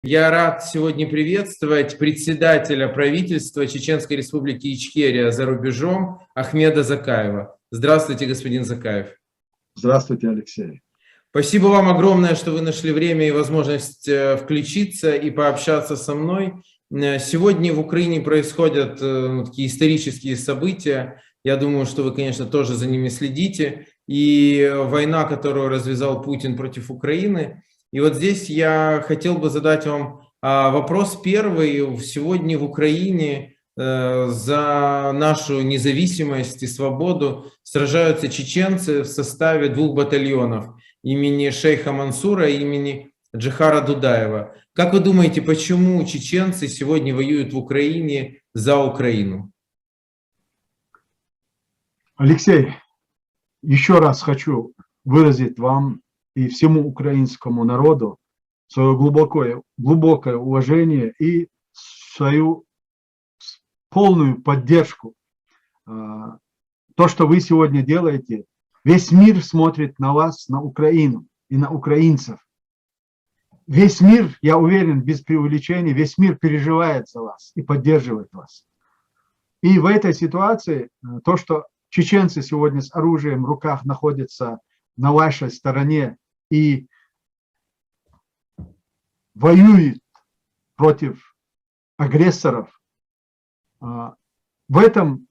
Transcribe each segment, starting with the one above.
Я рад сегодня приветствовать председателя правительства Чеченской Республики Ичкерия за рубежом Ахмеда Закаева. Здравствуйте, господин Закаев. Здравствуйте, Алексей. Спасибо вам огромное, что вы нашли время и возможность включиться и пообщаться со мной. Сегодня в Украине происходят такие исторические события. Я думаю, что вы, конечно, тоже за ними следите. И война, которую развязал Путин против Украины. И вот здесь я хотел бы задать вам вопрос первый. Сегодня в Украине за нашу независимость и свободу сражаются чеченцы в составе 2 батальонов имени шейха Мансура и имени Джихара Дудаева. Как вы думаете, почему чеченцы сегодня воюют в Украине за Украину? Алексей, еще раз хочу выразить вам и всему украинскому народу свое глубокое уважение и свою полную поддержку. То, что вы сегодня делаете, весь мир смотрит на вас, на Украину и на украинцев. Весь мир, я уверен, без преувеличения, весь мир переживает за вас и поддерживает вас. И в этой ситуации то, что чеченцы сегодня с оружием в руках находятся на вашей стороне и воюют против агрессоров, в этом,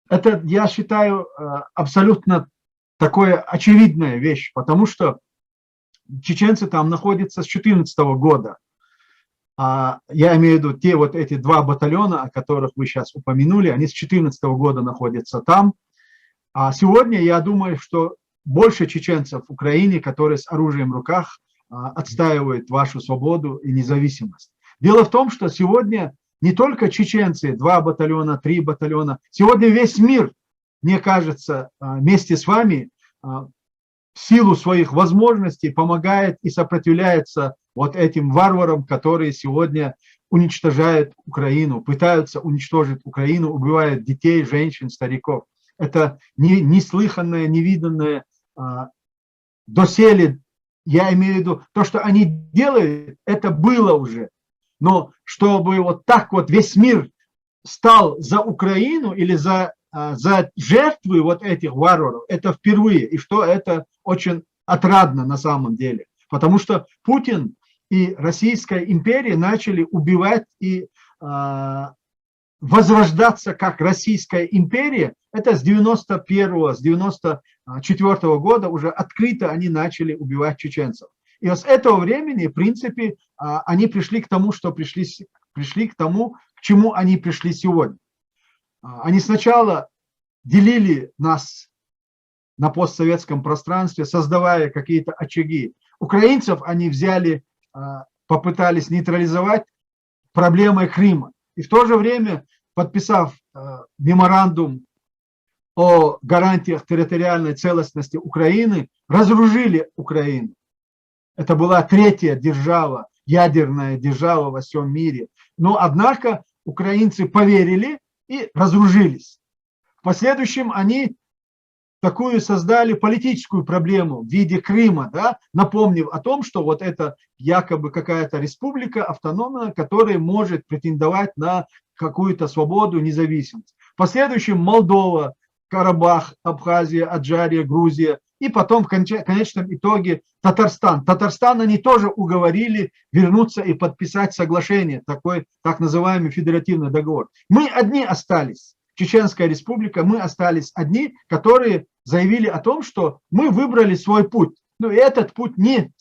это, я считаю, абсолютно такая очевидная вещь, потому что чеченцы там находятся с 2014 года. Я имею в виду эти 2 батальона, о которых вы сейчас упомянули, они с 2014 года находятся там. А сегодня я думаю, что больше чеченцев в Украине, которые с оружием в руках отстаивают вашу свободу и независимость. Дело в том, что сегодня не только чеченцы, 2 батальона, 3 батальона, сегодня весь мир, мне кажется, вместе с вами в силу своих возможностей помогает и сопротивляется вот этим варварам, которые сегодня уничтожают Украину, пытаются уничтожить Украину, убивают детей, женщин, стариков. Это неслыханное, невиданное доселе, я имею в виду, то, что они делают, это было уже. Но чтобы вот так вот весь мир стал за Украину или за жертвы вот этих варваров, это впервые. И что это очень отрадно на самом деле. Потому что Путин и Российская империя начали убивать и возрождаться как Российская империя. Это с 94 года уже открыто они начали убивать чеченцев. И с этого времени, в принципе, они пришли к тому, что пришли к тому, к чему они пришли сегодня. Они сначала делили нас на постсоветском пространстве, создавая какие-то очаги. Украинцев они взяли, попытались нейтрализовать проблемой Крыма. И в то же время, подписав меморандум о гарантиях территориальной целостности Украины, разоружили Украину. Это была 3-я держава, ядерная держава во всем мире. Но, однако, украинцы поверили и разоружились. В последующем они такую создали политическую проблему в виде Крыма, да, напомнив о том, что вот это якобы какая-то республика автономная, которая может претендовать на какую-то свободу, независимость. В последующем Молдова, Карабах, Абхазия, Аджария, Грузия и потом в конечном итоге Татарстан. Татарстан они тоже уговорили вернуться и подписать соглашение, такой так называемый федеративный договор. Мы одни остались, Чеченская республика, мы остались одни, которые заявили о том, что мы выбрали свой путь. Но этот путь не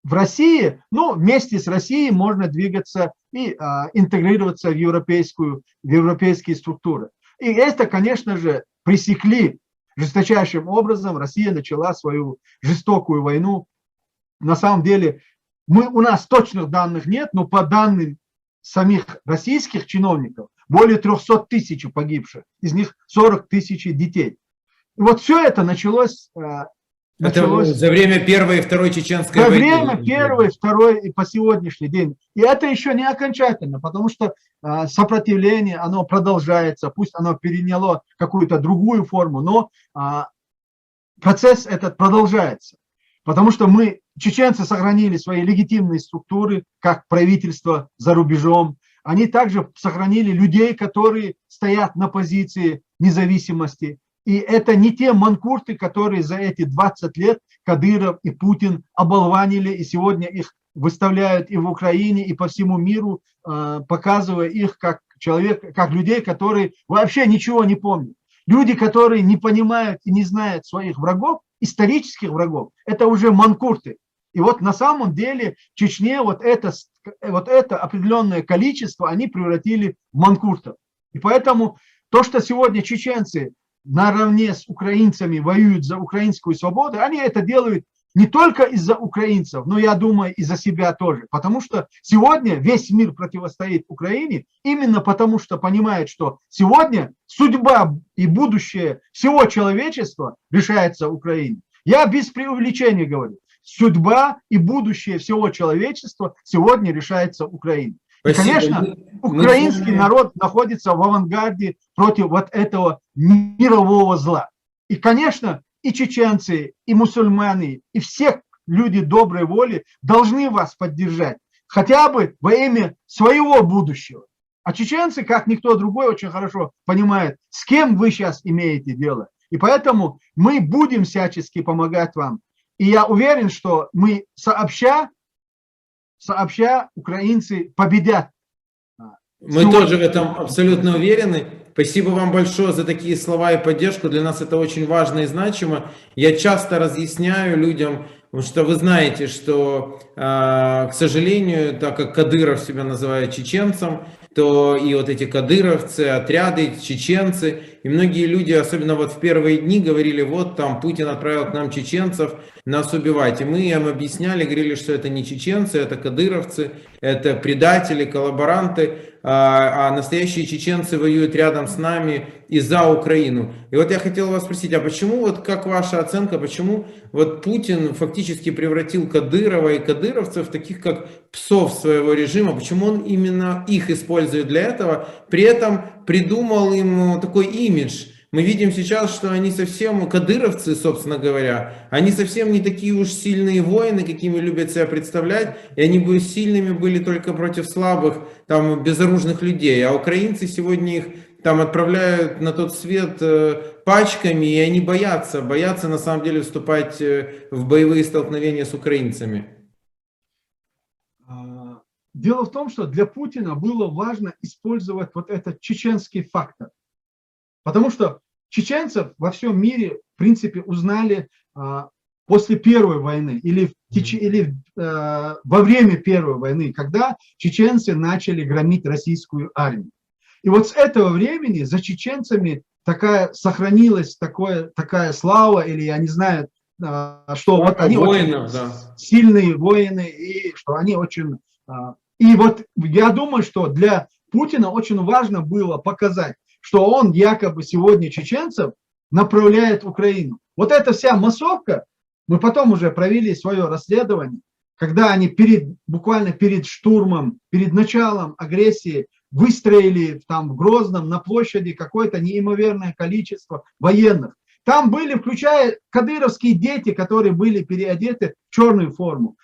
в России, но вместе с Россией можно двигаться и интегрироваться в европейские структуры. И это, конечно же, пресекли жесточайшим образом. Россия начала свою жестокую войну. На самом деле, у нас точных данных нет, но по данным самих российских чиновников, более 300 тысяч погибших, из них 40 тысяч детей. И вот все это началось за время Первой и Второй Чеченской войны. За время Первой, Второй и по сегодняшний день. И это еще не окончательно, потому что сопротивление, оно продолжается, пусть оно переняло какую-то другую форму, но процесс этот продолжается. Потому что мы чеченцы сохранили свои легитимные структуры, как правительство за рубежом. Они также сохранили людей, которые стоят на позиции независимости. И это не те манкурты, которые за эти 20 лет Кадыров и Путин оболванили, и сегодня их выставляют и в Украине, и по всему миру, показывая их как людей, которые вообще ничего не помнят. Люди, которые не понимают и не знают своих врагов, исторических врагов, это уже манкурты. И вот на самом деле в Чечне вот это определенное количество они превратили в манкуртов. И поэтому то, что сегодня чеченцы наравне с украинцами воюют за украинскую свободу, они это делают не только из-за украинцев, но, я думаю, и за себя тоже. Потому что сегодня весь мир противостоит Украине именно потому, что понимает, что сегодня судьба и будущее всего человечества решается в Украине. Я без преувеличения говорю. Судьба и будущее всего человечества сегодня решается в Украине. И, конечно, украинский народ находится в авангарде против вот этого мирового зла. И, конечно, и чеченцы, и мусульмане, и все люди доброй воли должны вас поддержать, хотя бы во имя своего будущего. А чеченцы, как никто другой, очень хорошо понимают, с кем вы сейчас имеете дело. И поэтому мы будем всячески помогать вам. И я уверен, что мы сообща украинцы победят. Мы тоже в этом абсолютно уверены. Спасибо вам большое за такие слова и поддержку. Для нас это очень важно и значимо. Я часто разъясняю людям, потому что вы знаете, что, к сожалению, так как Кадыров себя называет чеченцем, то и вот эти кадыровцы, отряды, чеченцы, и многие люди, особенно вот в первые дни, говорили, вот там Путин отправил к нам чеченцев нас убивать. И мы им объясняли, говорили, что это не чеченцы, это кадыровцы, это предатели, коллаборанты, а настоящие чеченцы воюют рядом с нами и за Украину. И вот я хотел вас спросить, а почему, вот как ваша оценка, почему вот Путин фактически превратил Кадырова и кадыровцев в таких как псов своего режима, почему он именно их использует для этого, при этом придумал им такой имидж? Мы видим сейчас, что они совсем, кадыровцы, собственно говоря, они совсем не такие уж сильные воины, какими любят себя представлять, и они бы сильными были только против слабых, там, безоружных людей, а украинцы сегодня их там отправляют на тот свет пачками, и они боятся на самом деле вступать в боевые столкновения с украинцами. Дело в том, что для Путина было важно использовать вот этот чеченский фактор. Потому что чеченцев во всем мире, в принципе, узнали после Первой войны или во время Первой войны, когда чеченцы начали громить российскую армию. И вот с этого времени за чеченцами сохранилась такая слава, или я не знаю, что вот они воинов, очень сильные воины, и что они очень... И вот я думаю, что для Путина очень важно было показать, что он якобы сегодня чеченцев направляет в Украину. Вот эта вся массовка, мы потом уже провели свое расследование, когда они буквально перед штурмом, перед началом агрессии выстроили там в Грозном на площади какое-то неимоверное количество военных. Там были, включая кадыровские дети, которые были переодеты в черную форму.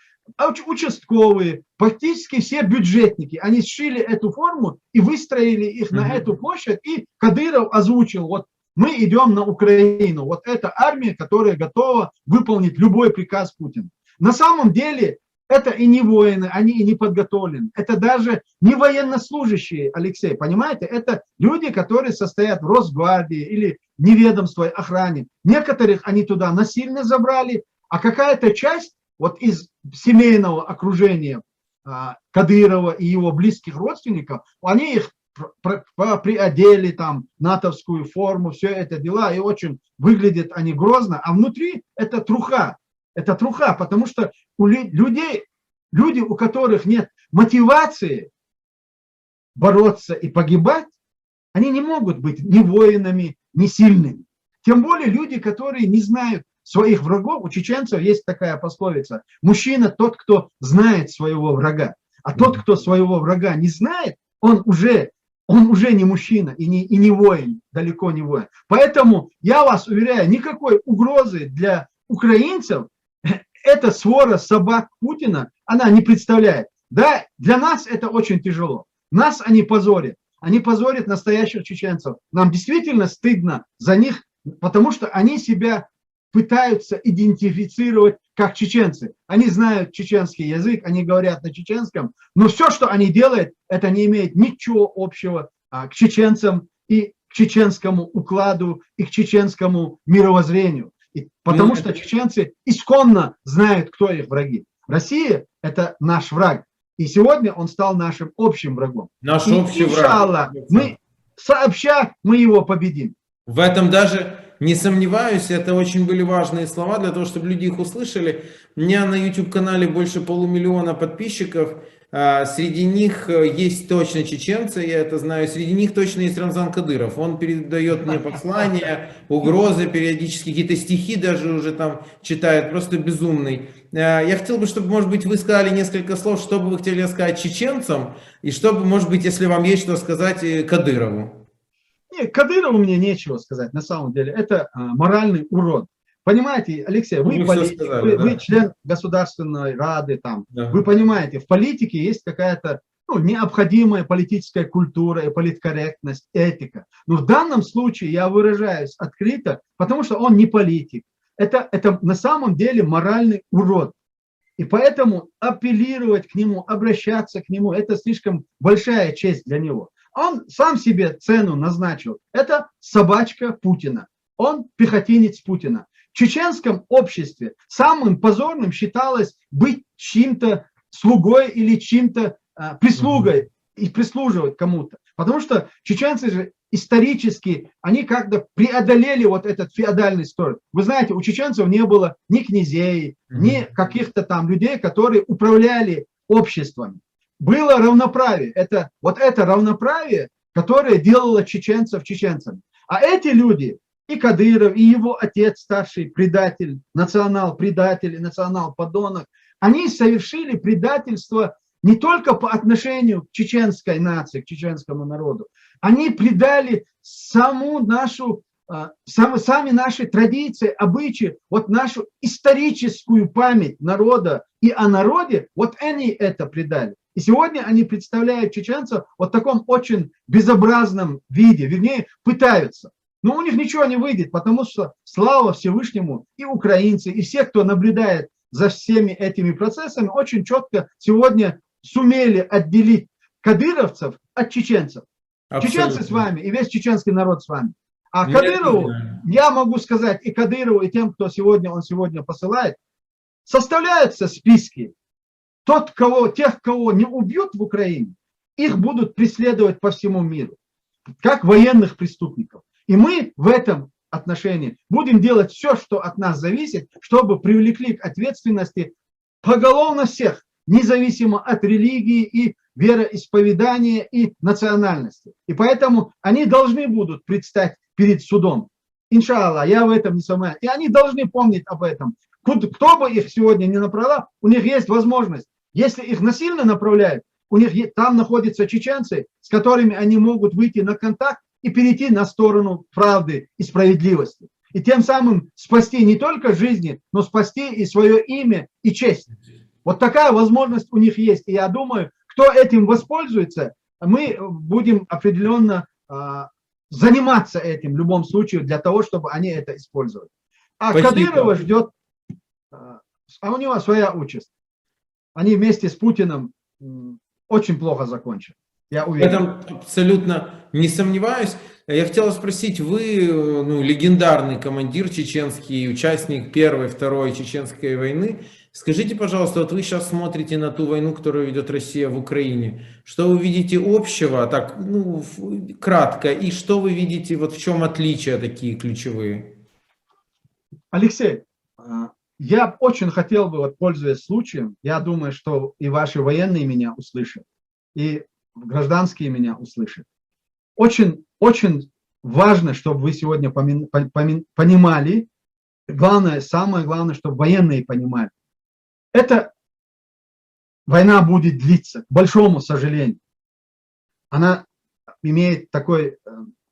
Участковые, практически все бюджетники, они сшили эту форму и выстроили их на эту площадь, и Кадыров озвучил, вот мы идем на Украину, вот это армия, которая готова выполнить любой приказ Путина. На самом деле это и не воины, они и не подготовлены, это даже не военнослужащие, Алексей, понимаете, это люди, которые состоят в Росгвардии или неведомстве охране. Некоторых они туда насильно забрали, а какая-то часть вот из семейного окружения Кадырова и его близких родственников, они их приодели там натовскую форму, все это дела, и очень выглядят они грозно, а внутри это труха, потому что у людей, люди, у которых нет мотивации бороться и погибать, они не могут быть ни воинами, ни сильными. Тем более люди, которые не знают своих врагов. У чеченцев есть такая пословица: мужчина тот, кто знает своего врага, а тот, кто своего врага не знает, он уже не мужчина и не воин, далеко не воин. Поэтому я вас уверяю, никакой угрозы для украинцев эта свора собак Путина, она не представляет. Да, для нас это очень тяжело. Нас они позорят настоящих чеченцев. Нам действительно стыдно за них, потому что они себя пытаются идентифицировать как чеченцы. Они знают чеченский язык, они говорят на чеченском, но все, что они делают, это не имеет ничего общего к чеченцам и к чеченскому укладу, и к чеченскому мировоззрению. Потому что чеченцы исконно знают, кто их враги. Россия – это наш враг. И сегодня он стал нашим общим врагом. Наш и, общий иншаллах, враг. мы сообща мы его победим. В этом даже не сомневаюсь, это очень были важные слова для того, чтобы люди их услышали. У меня на YouTube-канале больше 500 000 подписчиков. Среди них есть точно чеченцы, я это знаю. Среди них точно есть Рамзан Кадыров. Он передает мне послания, угрозы, периодически какие-то стихи даже уже там читает. Просто безумный. Я хотел бы, чтобы, может быть, вы сказали несколько слов, что бы вы хотели сказать чеченцам, и чтобы, может быть, если вам есть что сказать, Кадырову. Нет, Кадырову мне нечего сказать, на самом деле. Это моральный урод. Понимаете, Алексей, вы политик, вы член Государственной Рады, там, да. Вы понимаете, в политике есть какая-то необходимая политическая культура и политкорректность, этика. Но в данном случае я выражаюсь открыто, потому что он не политик. Это на самом деле моральный урод. И поэтому апеллировать к нему, обращаться к нему, это слишком большая честь для него. Он сам себе цену назначил. Это собачка Путина. Он пехотинец Путина. В чеченском обществе самым позорным считалось быть чьим-то слугой или чьим-то прислугой и прислуживать кому-то. Потому что чеченцы же исторически, они как-то преодолели вот этот феодальный строй. Вы знаете, у чеченцев не было ни князей, ни каких-то там людей, которые управляли обществами. Было равноправие. Это равноправие, которое делало чеченцев чеченцами. А эти люди, и Кадыров, и его отец, старший предатель, национал-предатель и национал-подонок, они совершили предательство не только по отношению к чеченской нации, к чеченскому народу. Они предали сами наши традиции, обычаи, вот нашу историческую память народа и о народе, вот они это предали. И сегодня они представляют чеченцев вот в таком очень безобразном виде, вернее, пытаются. Но у них ничего не выйдет, потому что слава Всевышнему, и украинцы, и все, кто наблюдает за всеми этими процессами, очень четко сегодня сумели отделить кадыровцев от чеченцев. Абсолютно. Чеченцы с вами, и весь чеченский народ с вами. А Кадырову, я могу сказать, и Кадырову, и тем, кто он сегодня посылает, составляются списки. Тех, кого не убьют в Украине, их будут преследовать по всему миру, как военных преступников. И мы в этом отношении будем делать все, что от нас зависит, чтобы привлекли к ответственности поголовно всех, независимо от религии и вероисповедания и национальности. И поэтому они должны будут предстать перед судом. Иншаллах, я в этом не сомневаюсь. И они должны помнить об этом. Кто бы их сегодня не направлял, у них есть возможность. Если их насильно направляют, у них там находятся чеченцы, с которыми они могут выйти на контакт и перейти на сторону правды и справедливости. И тем самым спасти не только жизни, но спасти и свое имя, и честь. Вот такая возможность у них есть. И я думаю, кто этим воспользуется, мы будем определенно заниматься этим в любом случае для того, чтобы они это использовали. А Кадырова ждет, а у него своя участь. Они вместе с Путиным очень плохо закончат. Я уверен. В этом абсолютно не сомневаюсь. Я хотел спросить, вы легендарный командир чеченский, участник Первой, Второй Чеченской войны. Скажите, пожалуйста, вот вы сейчас смотрите на ту войну, которую ведет Россия в Украине. Что вы видите общего, так, кратко, и что вы видите, вот в чем отличия такие ключевые? Алексей, я очень хотел бы, вот, пользуясь случаем, я думаю, что и ваши военные меня услышат, и гражданские меня услышат. Очень, очень важно, чтобы вы сегодня понимали, главное, самое главное, чтобы военные понимали. Эта война будет длиться, к большому сожалению. Она имеет такой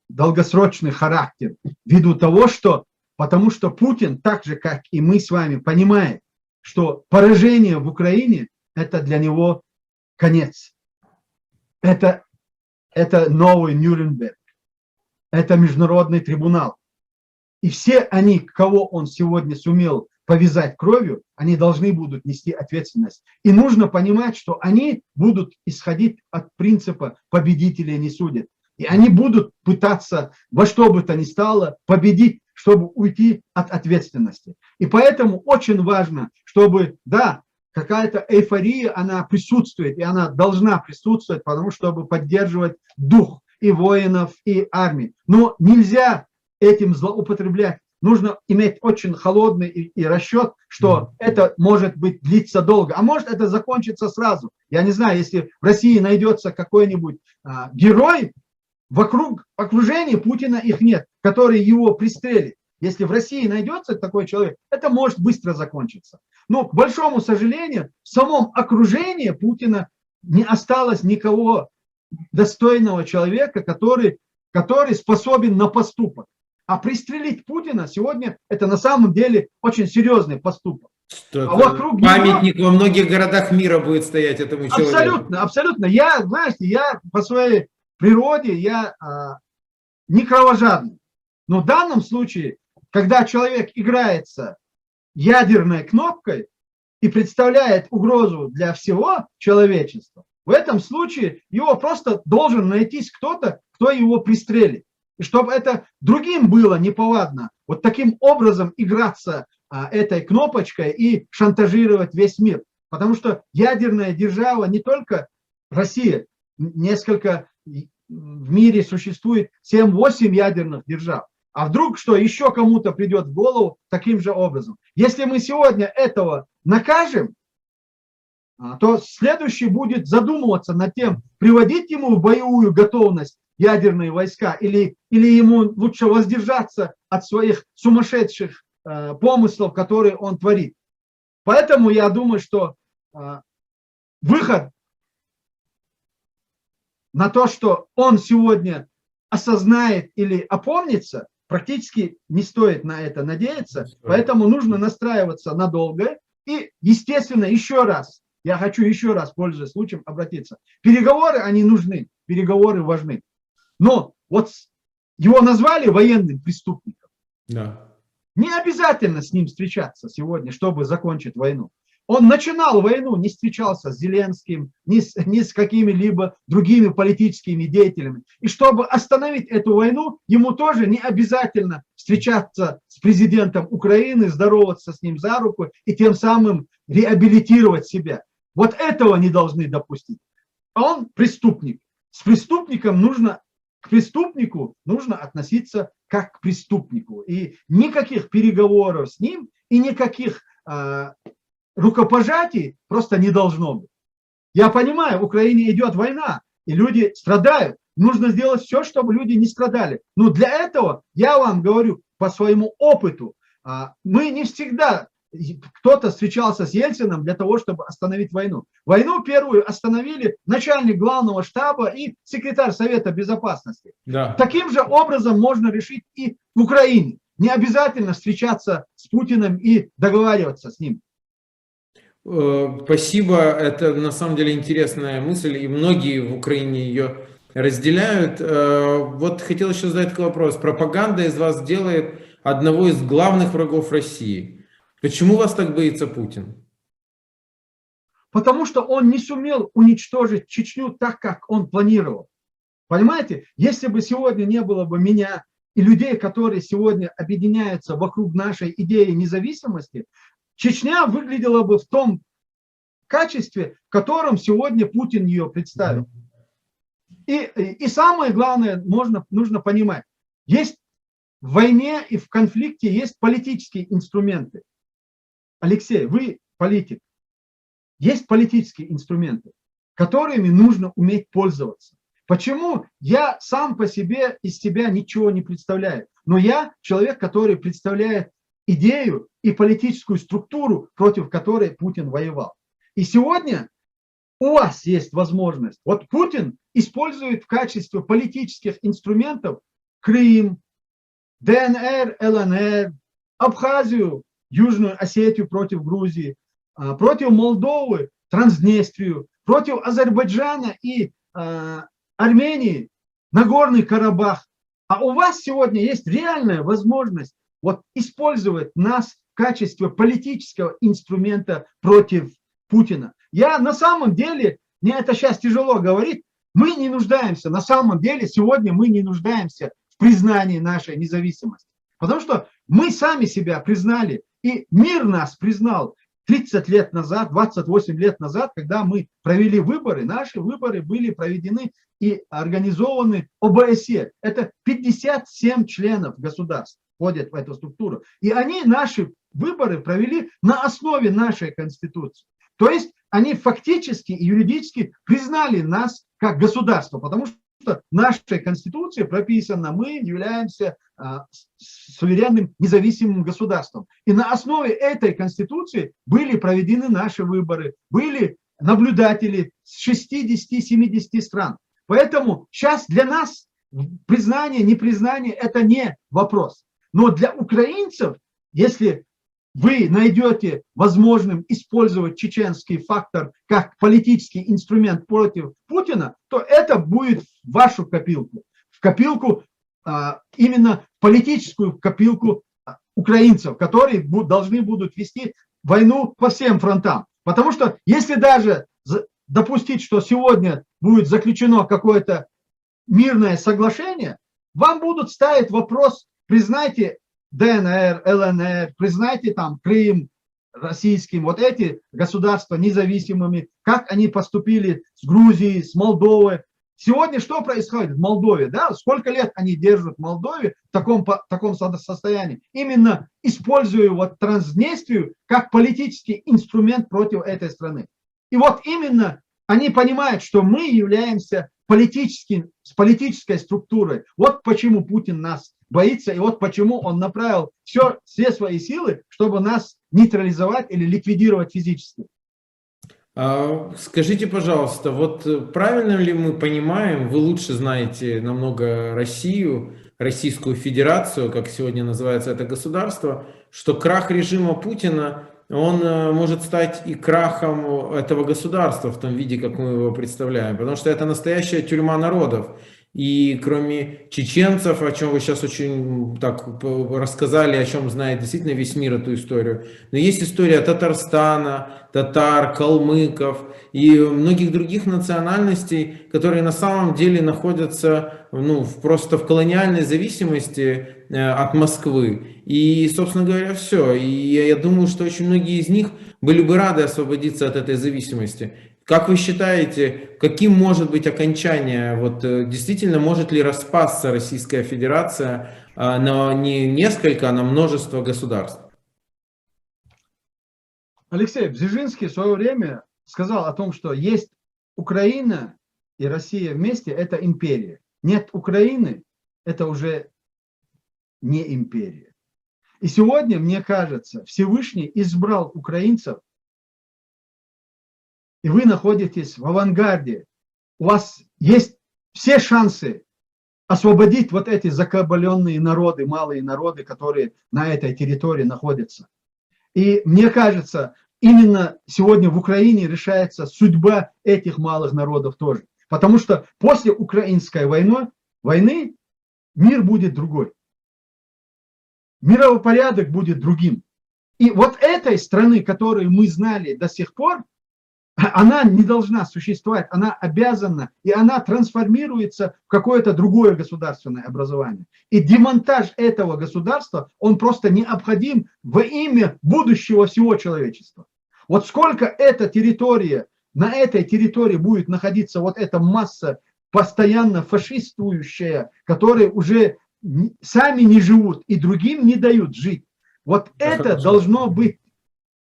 долгосрочный характер, ввиду того, что, потому что Путин, так же, как и мы с вами, понимает, что поражение в Украине – это для него конец. Это новый Нюрнберг, это международный трибунал. И все они, кого он сегодня сумел повязать кровью, они должны будут нести ответственность. И нужно понимать, что они будут исходить от принципа «победителей не судят». И они будут пытаться во что бы то ни стало победить, чтобы уйти от ответственности. И поэтому очень важно, чтобы, да, какая-то эйфория, она присутствует, и она должна присутствовать, потому что чтобы поддерживать дух и воинов, и армии. Но нельзя этим злоупотреблять. Нужно иметь очень холодный и расчет, что это может быть длиться долго. А может это закончится сразу. Я не знаю, если в России найдется какой-нибудь герой, вокруг окружения Путина их нет, который его пристрелит. Если в России найдется такой человек, это может быстро закончиться. Но, к большому сожалению, в самом окружении Путина не осталось никого достойного человека, который способен на поступок. А пристрелить Путина сегодня это на самом деле очень серьезный поступок. А вокруг памятник него, во многих городах мира будет стоять этому человеку. Абсолютно, абсолютно. Я, знаете, я по своей природе, я не кровожадный. Но в данном случае, когда человек играется ядерной кнопкой и представляет угрозу для всего человечества, в этом случае его просто должен найтись кто-то, кто его пристрелит. И чтобы это другим было неповадно, вот таким образом играться этой кнопочкой и шантажировать весь мир. Потому что ядерная держава не только Россия, несколько в мире существует 7-8 ядерных держав. А вдруг что еще кому-то придет в голову таким же образом. Если мы сегодня этого накажем, то следующий будет задумываться над тем, приводить ему в боевую готовность ядерные войска или ему лучше воздержаться от своих сумасшедших помыслов, которые он творит. Поэтому я думаю, что выход на то, что он сегодня осознает или опомнится, практически не стоит на это надеяться. Поэтому нужно настраиваться на долгое. И, естественно, еще раз, я хочу еще раз, пользуясь случаем, обратиться. Переговоры, они нужны, переговоры важны. Но вот его назвали военным преступником. Да. Не обязательно с ним встречаться сегодня, чтобы закончить войну. Он начинал войну, не встречался с Зеленским, ни с какими-либо другими политическими деятелями. И чтобы остановить эту войну, ему тоже не обязательно встречаться с президентом Украины, здороваться с ним за руку и тем самым реабилитировать себя. Вот этого не должны допустить. А он преступник. С преступником к преступнику нужно относиться как к преступнику. И никаких переговоров с ним и никаких рукопожатий просто не должно быть. Я понимаю, в Украине идет война, и люди страдают. Нужно сделать все, чтобы люди не страдали. Но для этого, я вам говорю по своему опыту, мы не всегда, кто-то встречался с Ельциным для того, чтобы остановить войну. Войну первую остановили начальник главного штаба и секретарь Совета Безопасности. Да. Таким же образом можно решить и в Украине. Не обязательно встречаться с Путиным и договариваться с ним. Спасибо, это на самом деле интересная мысль, и многие в Украине ее разделяют. Вот хотел еще задать такой вопрос. Пропаганда из вас делает одного из главных врагов России. Почему вас так боится Путин? Потому что он не сумел уничтожить Чечню так, как он планировал. Понимаете, если бы сегодня не было бы меня и людей, которые сегодня объединяются вокруг нашей идеи независимости, Чечня выглядела бы в том качестве, в котором сегодня Путин ее представил. И самое главное, нужно понимать, есть в войне и в конфликте есть политические инструменты. Алексей, вы политик. Есть политические инструменты, которыми нужно уметь пользоваться. Почему? Я сам по себе из себя ничего не представляю. Но я человек, который представляет идею и политическую структуру, против которой Путин воевал. И сегодня у вас есть возможность. Вот Путин использует в качестве политических инструментов Крым, ДНР, ЛНР, Абхазию, Южную Осетию против Грузии, против Молдовы, Транснестрию, против Азербайджана и Армении, Нагорный Карабах. А у вас сегодня есть реальная возможность вот использовать нас в качестве политического инструмента против Путина. Я на самом деле, мне это сейчас тяжело говорить, мы не нуждаемся, на самом деле сегодня мы не нуждаемся в признании нашей независимости. Потому что мы сами себя признали, и мир нас признал 30 лет назад, 28 лет назад, когда мы провели выборы. Наши выборы были проведены и организованы ОБСЕ. Это 57 членов государств входят в эту структуру. И они наши выборы провели на основе нашей Конституции. То есть они фактически и юридически признали нас как государство, потому что в нашей Конституции прописано, мы являемся суверенным независимым государством. И на основе этой Конституции были проведены наши выборы, были наблюдатели с 60-70 стран. Поэтому сейчас для нас признание, непризнание – это не вопрос. Но для украинцев, если вы найдете возможным использовать чеченский фактор как политический инструмент против Путина, то это будет в вашу копилку. В копилку, именно политическую копилку украинцев, которые должны будут вести войну по всем фронтам. Потому что если даже допустить, что сегодня будет заключено какое-то мирное соглашение, вам будут ставить вопрос: признайте ДНР, ЛНР, признайте там Крым российским, вот эти государства независимыми, как они поступили с Грузией, с Молдовой. Сегодня что происходит в Молдове? Да? Сколько лет они держат в Молдове в таком состоянии? Именно используя вот Транснестрию как политический инструмент против этой страны. И вот именно они понимают, что мы являемся с политической структурой. Вот почему Путин нас боится, и вот почему он направил все свои силы, чтобы нас нейтрализовать или ликвидировать физически. Скажите, пожалуйста, вот правильно ли мы понимаем, вы лучше знаете намного Россию, Российскую Федерацию, как сегодня называется это государство, что крах режима Путина, он может стать и крахом этого государства в том виде, как мы его представляем, потому что это настоящая тюрьма народов. И кроме чеченцев, о чем вы сейчас очень так рассказали, о чем знает действительно весь мир эту историю, но есть история Татарстана, татар, калмыков и многих других национальностей, которые на самом деле находятся просто в колониальной зависимости от Москвы. И, собственно говоря, все. И я думаю, что очень многие из них были бы рады освободиться от этой зависимости. Как вы считаете, каким может быть окончание? Вот действительно, может ли распасться Российская Федерация на не несколько, а на множество государств? Алексей Бзежинский в свое время сказал о том, что есть Украина и Россия вместе – это империя. Нет Украины – это уже не империя. И сегодня, мне кажется, Всевышний избрал украинцев, и вы находитесь в авангарде. У вас есть все шансы освободить вот эти закабаленные народы, малые народы, которые на этой территории находятся. И мне кажется, именно сегодня в Украине решается судьба этих малых народов тоже. Потому что после украинской войны мир будет другой. Мировой порядок будет другим. И вот этой страны, которую мы знали до сих пор, она не должна существовать, она обязана, и она трансформируется в какое-то другое государственное образование. И демонтаж этого государства, он просто необходим во имя будущего всего человечества. Вот сколько эта территория, на этой территории будет находиться вот эта масса постоянно фашистующая, которые уже сами не живут и другим не дают жить. Вот это должно быть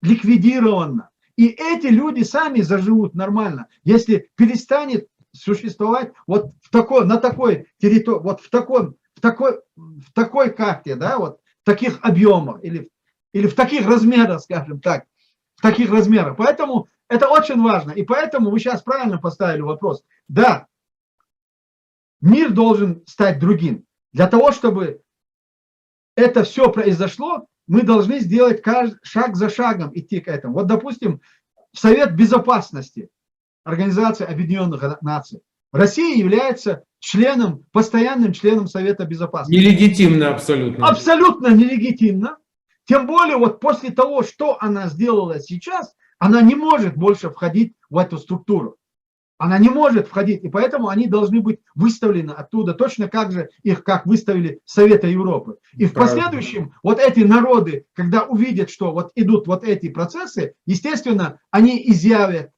ликвидировано. И эти люди сами заживут нормально, если перестанет существовать вот на такой территории, вот в такой карте, да, вот в таких объемах или в таких размерах, скажем так, в таких размерах. Поэтому это очень важно. И поэтому вы сейчас правильно поставили вопрос. Да, мир должен стать другим. Для того, чтобы это все произошло, мы должны сделать шаг за шагом идти к этому. Вот, допустим, Совет Безопасности Организации Объединенных Наций. Россия является членом, постоянным членом Совета Безопасности. Нелегитимно абсолютно. Абсолютно нелегитимно. Тем более, вот после того, что она сделала сейчас, она не может больше входить в эту структуру. Она не может входить, и поэтому они должны быть выставлены оттуда, точно как же их как выставили Совета Европы. И в последующем вот эти народы, когда увидят, что вот идут вот эти процессы, естественно, они изъявят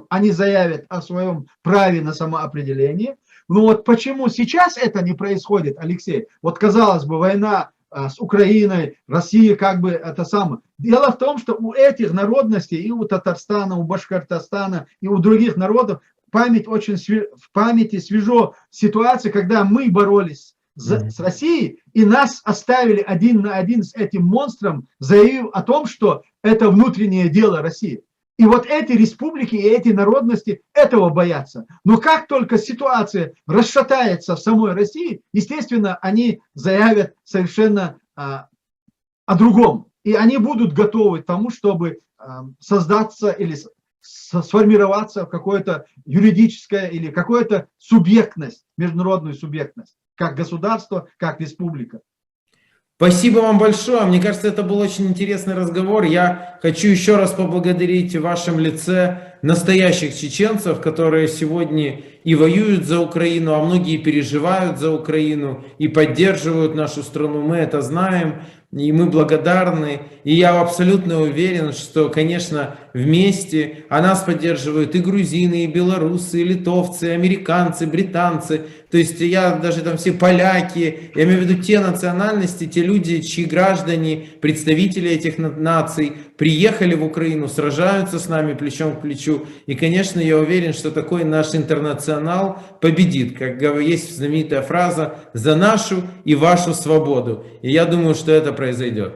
они заявят о своем праве на самоопределение. Но вот почему сейчас это не происходит, Алексей? Вот казалось бы, война с Украиной, Россия как бы это самое. Дело в том, что у этих народностей, и у Татарстана, у Башкортостана, и у других народов в памяти свежо ситуация, когда мы боролись с Россией, и нас оставили один на один с этим монстром, заявив о том, что это внутреннее дело России. И вот эти республики и эти народности этого боятся. Но как только ситуация расшатается в самой России, естественно, они заявят совершенно о другом. И они будут готовы к тому, чтобы создаться или сформироваться в какое-то юридическое или какую-то субъектность, международную субъектность, как государство, как республика. Спасибо вам большое. Мне кажется, это был очень интересный разговор. Я хочу еще раз поблагодарить в вашем лице настоящих чеченцев, которые сегодня и воюют за Украину, а многие переживают за Украину и поддерживают нашу страну. Мы это знаем, и мы благодарны. И я абсолютно уверен, что, конечно, вместе нас поддерживают и грузины, и белорусы, и литовцы, и американцы, британцы. То есть я даже там все поляки, я имею в виду те национальности, те люди, чьи граждане, представители этих наций приехали в Украину, сражаются с нами плечом к плечу. И, конечно, я уверен, что такой наш интернационал победит. Как есть знаменитая фраза «за нашу и вашу свободу». И я думаю, что это произойдет.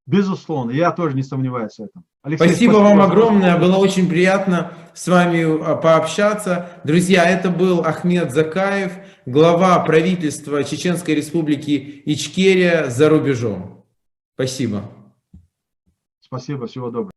Безусловно, я тоже не сомневаюсь в этом. Алексей, спасибо вам огромное, было очень приятно с вами пообщаться. Друзья, это был Ахмед Закаев, глава правительства Чеченской Республики Ичкерия за рубежом. Спасибо. Спасибо, всего доброго.